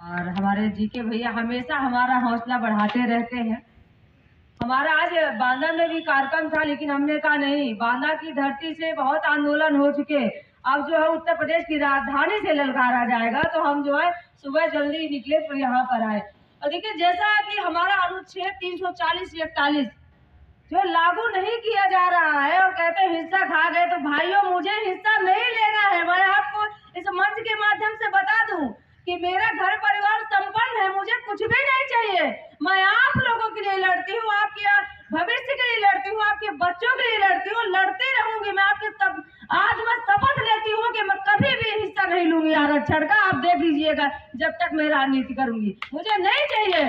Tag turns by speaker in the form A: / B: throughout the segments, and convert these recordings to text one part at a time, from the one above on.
A: और हमारे जीके भैया हमेशा हमारा हौसला बढ़ाते रहते हैं। हमारा आज बांदा में भी कार्यक्रम था, लेकिन हमने कहा नहीं, बांदा की धरती से बहुत आंदोलन हो चुके, अब जो है उत्तर प्रदेश की राजधानी से ललकारा जाएगा, तो हम जो है सुबह जल्दी निकले तो यहाँ पर आए। और देखिए, जैसा कि हमारा अनुच्छेद 340-41 जो लागू नहीं किया जा रहा है और कहते हैं हिस्सा खा गए, तो भाइयों मुझे हिस्सा नहीं लेना है। मैं आपको इस मंच के माध्यम से बता दूं कि मेरा घर परिवार संपन्न है, मुझे कुछ भी नहीं चाहिए। मैं आप लोगों के लिए लड़ती हूँ, आपके भविष्य के लिए लड़ती हूँ, आपके बच्चों के लिए लड़ती हूँ, लड़ती रहूंगी। मैं आपके सब आज मैं शपथ लेती हूँ कि मैं कभी भी हिस्सा नहीं लूंगी आरक्षण का। आप देख लीजिएगा, जब तक मैं राजनीति करूंगी मुझे नहीं चाहिए।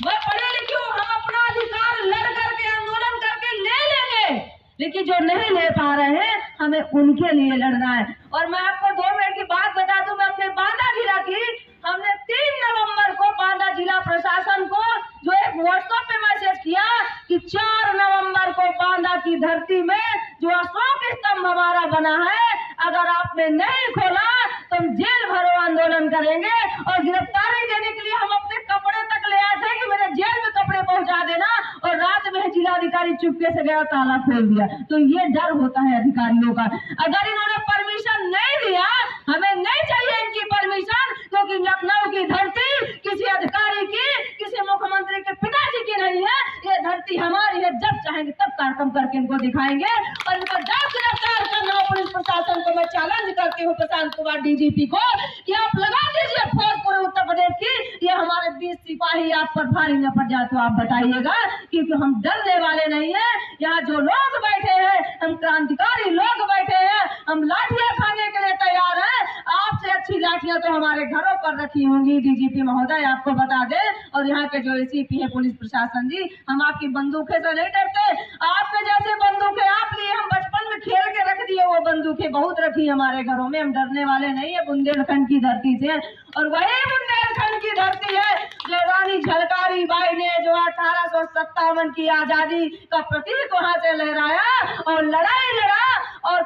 A: मैं पढ़े लिखी हूँ, हम अपना अधिकार लड़ करके आंदोलन करके ले लेंगे, लेकिन जो नहीं ले पा रहे हैं हमें उनके लिए लड़ना है। और मैं आपको 2 मिनट की बात बता दूं, मैं अपने बांदा जिला की, हमने 3 नवंबर को बांदा जिला प्रशासन को जो एक व्हाट्सएप पे मैसेज किया कि 4 नवंबर को बांदा की धरती में जो अशोक स्तंभ हमारा बना है, अगर आपने नहीं खोला तो हम जेल भरो आंदोलन करेंगे। और गिरफ्तारी देने के लिए हम अपने कपड़े तक ले आए थे कि मेरे जेल में कपड़े पहुंचा देना, और रात में जिलाधिकारी चुपके से गया, ताला खोल दिया। तो ये डर होता है अधिकारियों का। अगर इन्होंने परमिशन नहीं दिया, हमें नहीं चाहिए इनकी परमिशन, क्योंकि लखनऊ की धरती किसी अधिकारी की, किसी मुख्यमंत्री के पिताजी की नहीं है, ये धरती हमारी है। जब चाहेंगे तब कार्यक्रम करके इनको दिखाएंगे, और इनको जब गिरफ्तार करना हो पुलिस प्रशासन को मैं चैलेंज करती हूँ प्रशांत कुमार डीजीपी को कि आप लगा दीजिए फौज पूरे उत्तर प्रदेश की, ये हमारे 20 सिपाही आप पर भारी न पड़ जाए तो आप बताइएगा, क्योंकि हम डरने वाले नहीं है। यहाँ जो लोग बैठे हैं, हम क्रांतिकारी लोग बैठे हैं, हम लाठियां खाने के लिए तैयार हैं। आपसे अच्छी लाठियां तो हमारे घरों पर रखी होंगी डीजीपी महोदय, आपको बता दे। और यहाँ के जो एसीपी है पुलिस प्रशासन जी, हम आपकी बंदूकें से नहीं डरते। आपके जैसे बंदूकें आप लिए, हम बचपन में खेल के रख दिए, वो बंदूकें बहुत रखी हमारे घरों में। हम डरने वाले नहीं है, बुंदेलखंड की धरती से। और वही बुंदेलखंड की धरती है जो रानी झलकारी बाई ने जो 1857 की आजादी का प्रतीक वहां से लहराया और लड़ाई लड़ा और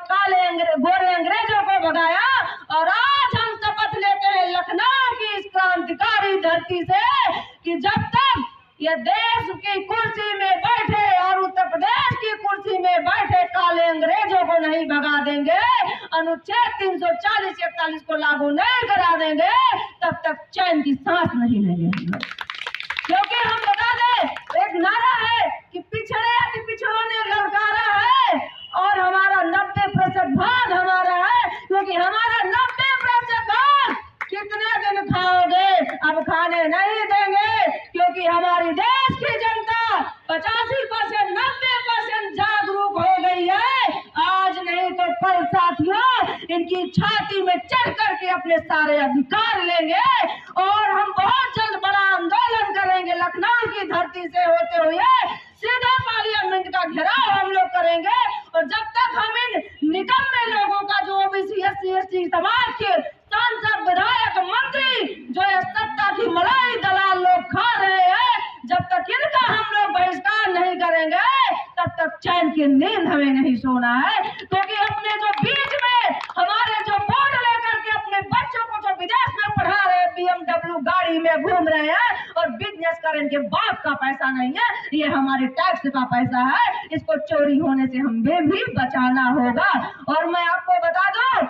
A: गोरे अंग्रेजों को भगाया। और आज हम शपथ लेते हैं लखनऊ की इस क्रांतिकारी धरती से कि जब तक ये देश की कुर्सी में बैठे और उत्तर प्रदेश की कुर्सी में बैठे काले अंग्रेजों को नहीं भगा देंगे, अनुच्छेद 340-41 को लागू नहीं करा देंगे, तब तक चैन की सांस नहीं लेंगे। क्योंकि हम बता दें, एक नारा है कि पिछड़े अति पिछड़ों ने ललकारा है, और हमारा 90% भाग हमारा है, क्योंकि हमारा 90% भाग कितने दिन खाओगे, अब खाने नहीं देंगे, क्योंकि हमारी देश की जनता 85% 90% जागरूक हो गई है। आज नहीं तो कल साथियों इनकी छाती में चढ़ करके अपने सारे अधिकार लेंगे, और हम बहुत जल्द बड़ा आंदोलन करेंगे। लखनऊ की धरती से होते हुए सीधा पार्लियामेंट का घेराव हम लोग करेंगे। और जब तक हम इन निकम्मे लोगों का, जो ओबीसी SC/ST समाज के सांसद विधायक मंत्री जो ये सत्ता की मलाई दलाल लोग खा रहे हैं, जब तक इनका हम लोग बहिष्कार नहीं करेंगे, तब तक चैन की नींद हमें नहीं सोना है। क्योंकि अपने जो बीच में हमारे जो वोट लेकर के अपने बच्चों को जो विदेश में पढ़ा रहे, BMW गाड़ी में घूम रहे हैं और बिजनेस करें, इनके बाप का पैसा नहीं है, ये हमारे टैक्स का पैसा है। इसको चोरी होने से हमें भी बचाना होगा। और मैं आपको बता दूं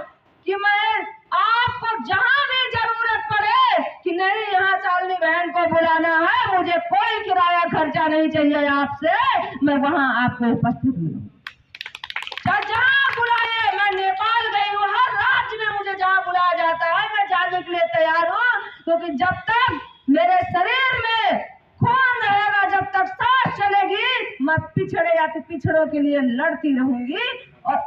A: कि मैं आपको जहां भी जरूरत पड़े कि नहीं यहाँ शालिनी बहन को बुलाना है, मुझे कोई किराया खर्चा नहीं चाहिए आपसे, मैं वहां आपको उपस्थित हूँ। जहाँ बुलाए, मैं नेपाल गई हूँ, हर राज्य में मुझे जहाँ बुलाया जाता है मैं जाने के लिए तैयार हूँ। क्योंकि जब तक मेरे शरीर में खून रहेगा, जब तक सांस चलेगी, मैं पिछड़े या तो पिछड़ों के लिए लड़ती रहूंगी। और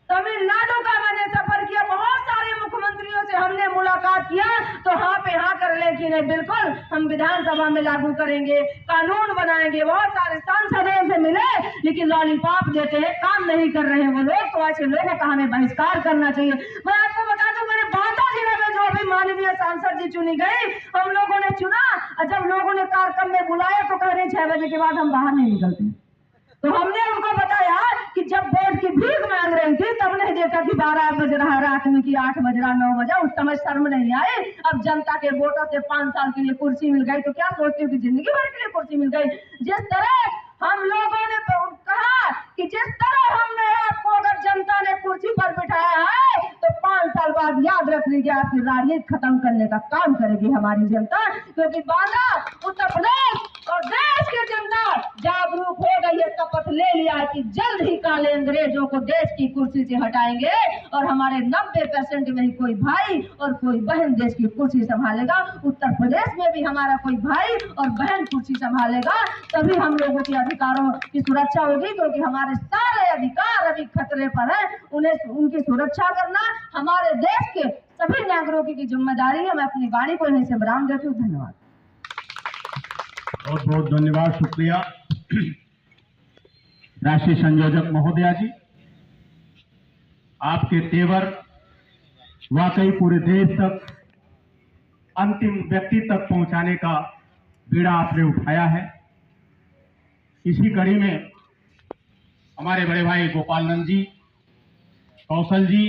A: तमिलनाडु का मैंने सफर किया, बहुत सारे मुख्यमंत्रियों से हमने मुलाकात किया, तो हाँ पे हाँ कर ले कि नहीं, बिल्कुल हम विधानसभा में लागू करेंगे, कानून बनाएंगे। बहुत सारे सांसदों से मिले, लेकिन लॉलीपॉप देते हैं, काम नहीं कर रहे हैं वो लोग। तो ऐसे लोगों का हमें बहिष्कार करना चाहिए। मैं आपको बता दूं, मेरे बांदा जिले में जो अभी माननीय सांसद जी चुनी गई, हम लोगों ने चुना, और जब लोगों ने कार्यक्रम में बुलाया तो कह रहे 6 बजे के बाद हम बाहर नहीं निकलते। तो हमने उनको बताया कि जब वोट की भीख मांग रही थी तब नहीं देखा कि 12 बज रहा रात में कि 8 बज रहा 9 बजा, उस समय शर्म नहीं आई। अब जनता के वोटों से 5 साल के लिए कुर्सी मिल गई तो क्या सोचती हूँ कि जिंदगी भर के लिए कुर्सी मिल गई। जिस तरह हम लोगों ने कहा कि जिस तरह हमने आपको अगर जनता ने कुर्सी पर बिठाया है तो 5 साल बाद याद रख लीजिए आपकी राजनीति खत्म करने का काम करेगी हमारी जनता, क्योंकि बांदा उत्तर प्रदेश और देश की जनता जागरूक हो गई है, शपथ ले लिया है कि जल्द ही काले अंग्रेजों को देश की कुर्सी से हटाएंगे और हमारे 90% में ही कोई भाई और कोई बहन देश की कुर्सी संभालेगा। उत्तर प्रदेश में भी हमारा कोई भाई और बहन कुर्सी संभालेगा, तभी हम लोगों के अधिकारों की सुरक्षा होगी, क्योंकि हमारे सारे अधिकार अभी खतरे पर है। उन्हें उनकी सुरक्षा करना हमारे देश के सभी नागरिकों की जिम्मेदारी है। मैं अपनी वाणी को यहीं से विराम देती हूँ। धन्यवाद।
B: बहुत बहुत धन्यवाद, शुक्रिया राष्ट्रीय संयोजक महोदया जी। आपके तेवर वाकई पूरे देश तक अंतिम व्यक्ति तक पहुंचाने का बीड़ा आपने उठाया है। इसी कड़ी में हमारे बड़े भाई गोपाल नंद जी, कौशल जी,